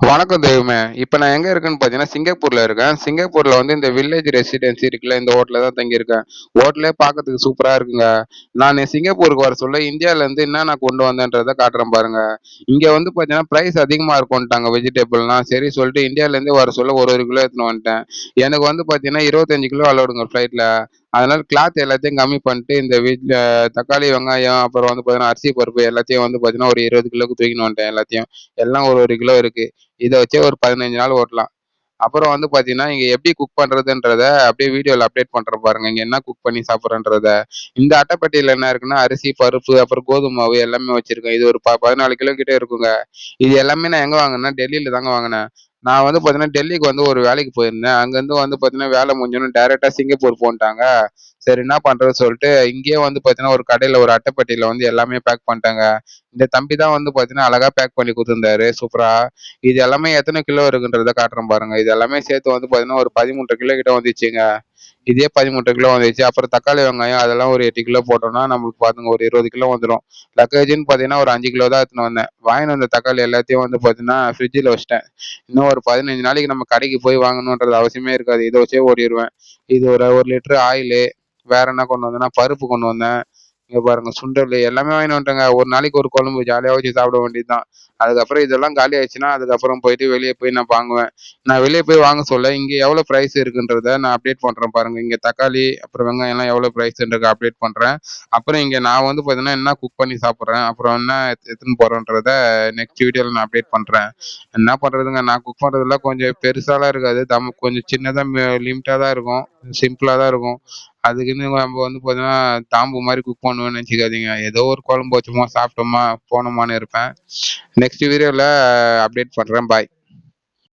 வணக்கம் தெய்வமே. இப்ப நான் எங்க இருக்கேன்னு பார்த்தீங்கன்னா, சிங்கப்பூர்ல இருக்கேன். சிங்கப்பூர்ல வந்து இந்த வில்லேஜ் ரெசிடென்சி இருக்குல்ல, இந்த ஹோட்டல்ல தான் தங்கியிருக்கேன். ஹோட்டலே பார்க்கறதுக்கு சூப்பரா இருக்குங்க. நானு சிங்கப்பூருக்கு வர சொல்ல இந்தியாலருந்து என்னென்ன கொண்டு வந்தேன்றத காட்டுறேன் பாருங்க. இங்க வந்து பார்த்தீங்கன்னா, பிரைஸ் அதிகமா இருக்குன்ட்டாங்க வெஜிடபிள்லாம். சரி சொல்லிட்டு இந்தியாலேருந்தே வர சொல்ல ஒரு 1 கிலோ எடுத்துன்னு வந்துட்டேன். எனக்கு வந்து பார்த்தீங்கன்னா, 25 கிலோ அலோடுங்க ஃப்ளைட்ல. அதனால கிளாத் எல்லாத்தையும் கம்மி பண்ணிட்டு, இந்த வீட்ல தக்காளி, வெங்காயம், அப்புறம் வந்து பார்த்தீங்கன்னா, அரிசி, பருப்பு எல்லாத்தையும் வந்து பார்த்தீங்கன்னா, ஒரு 20 கிலோவுக்கு தூக்கின்னு வந்துட்டேன் எல்லாத்தையும். எல்லாம் ஒரு 1 கிலோ இருக்கு. இத வச்சே ஒரு 15 நாள் ஓட்டலாம். அப்புறம் வந்து பார்த்தீங்கன்னா, இங்க எப்படி குக் பண்றதுன்றத அப்படியே வீடியோல அப்டேட் பண்றேன் பாருங்க. இங்க என்ன குக் பண்ணி சாப்பிடுறேன்றத. இந்த அட்டைப்பெட்டியில என்ன இருக்குன்னா, அரிசி, பருப்பு, அப்புறம் கோதும மாவு எல்லாமே வச்சிருக்கேன். இது ஒரு 14 கிலோ கிட்ட இருக்குங்க. இது எல்லாமே நான் எங்க வாங்குனேன்னா, டெல்லில தாங்க வாங்குனேன். நான் வந்து பார்த்தீங்கன்னா, டெல்லிக்கு வந்து ஒரு வேலைக்கு போயிருந்தேன். அங்கருந்து வந்து பார்த்தீங்கன்னா, வேலை முடிஞ்சோனே டைரக்ட்டா சிங்கப்பூர் போன்ட்டாங்க. சரி என்ன பண்றதுன்னு சொல்லிட்டு, இங்கேயே வந்து பார்த்தீங்கன்னா, ஒரு கடையில ஒரு அட்டைப்பெட்டியில வந்து எல்லாமே பேக் பண்ணிட்டேங்க. இந்த தம்பி தான் வந்து பார்த்தீங்கன்னா, அழகா பேக் பண்ணி குடுத்துருந்தாரு சூப்பரா. இது எல்லாமே எத்தனை கிலோ இருக்குன்றத காட்டுறேன் பாருங்க. இது எல்லாமே சேர்த்து வந்து பார்த்தீங்கன்னா, ஒரு 13 கிலோ கிட்ட வந்துச்சுங்க. இதே 13 கிலோ வந்துச்சு. அப்புறம் தக்காளி, வெங்காயம் அதெல்லாம் ஒரு 8 கிலோ போட்டோம்னா, நம்மளுக்கு பாருங்க ஒரு 20 கிலோ வந்துரும். லக்கேஜ்ன்னு பார்த்தீங்கன்னா, ஒரு 5 கிலோ தான் எடுத்துன்னு வந்தேன். வாங்கின்னு வந்த தக்காளி எல்லாத்தையும் வந்து பார்த்தீங்கன்னா, ஃப்ரிட்ஜ்ல வச்சுட்டேன். இன்னும் ஒரு 15 நாளைக்கு நம்ம கடைக்கு போய் வாங்கணுன்றது அவசியமே இருக்காது. இத வச்சே ஓட்டிருவேன். இது ஒரு 1 லிட்டர் ஆயிலு, வேற என்ன கொண்டு வந்தேன்னா, பருப்பு கொண்டு வந்தேன். இங்க பாருங்க சுண்டலு எல்லாமே வாங்கின்னு வந்துட்டேங்க. ஒரு நாளைக்கு ஒரு குழம்பு ஜாலியா வச்சு சாப்பிட வேண்டியது தான். அதுக்கப்புறம் இதெல்லாம் காலி ஆயிடுச்சுன்னா, அதுக்கப்புறம் போயிட்டு வெளிய போய் நான் வாங்குவேன். நான் வெளிய போய் வாங்க சொல்ல, இங்க எவ்வளோ பிரைஸ் இருக்குன்றத நான் அப்டேட் பண்றேன் பாருங்க. இங்க தக்காளி, அப்புறம் வெங்காயம்லாம் எவ்வளோ பிரைஸ்ன்றத அப்டேட் பண்றேன். அப்புறம் இங்க நான் வந்து பார்த்தீங்கன்னா, என்ன குக் பண்ணி சாப்பிடுறேன், அப்புறம் என்ன எடுத்துன்னு போறேன்றத நெக்ஸ்ட் வீடியோல நான் அப்டேட் பண்றேன். என்ன பண்றதுங்க, நான் குக் பண்றதெல்லாம் கொஞ்சம் பெருசாலாம் இருக்காது. கொஞ்சம் சின்னதா லிமிட்டா தான் இருக்கும். சிம்பிளா தான் இருக்கும். அதுக்குன்னு நம்ம வந்து பார்த்தீங்கன்னா, தாம்பு மாரி குக் பண்ணுவேன்னு நெனச்சுக்காதீங்க. ஏதோ ஒரு குழம்பு வச்சோமா, சாப்பிட்டோமா, போனோமான்னு இருப்பேன். நெக்ஸ்ட் வீடியோல அப்டேட் பண்றேன். பாய்.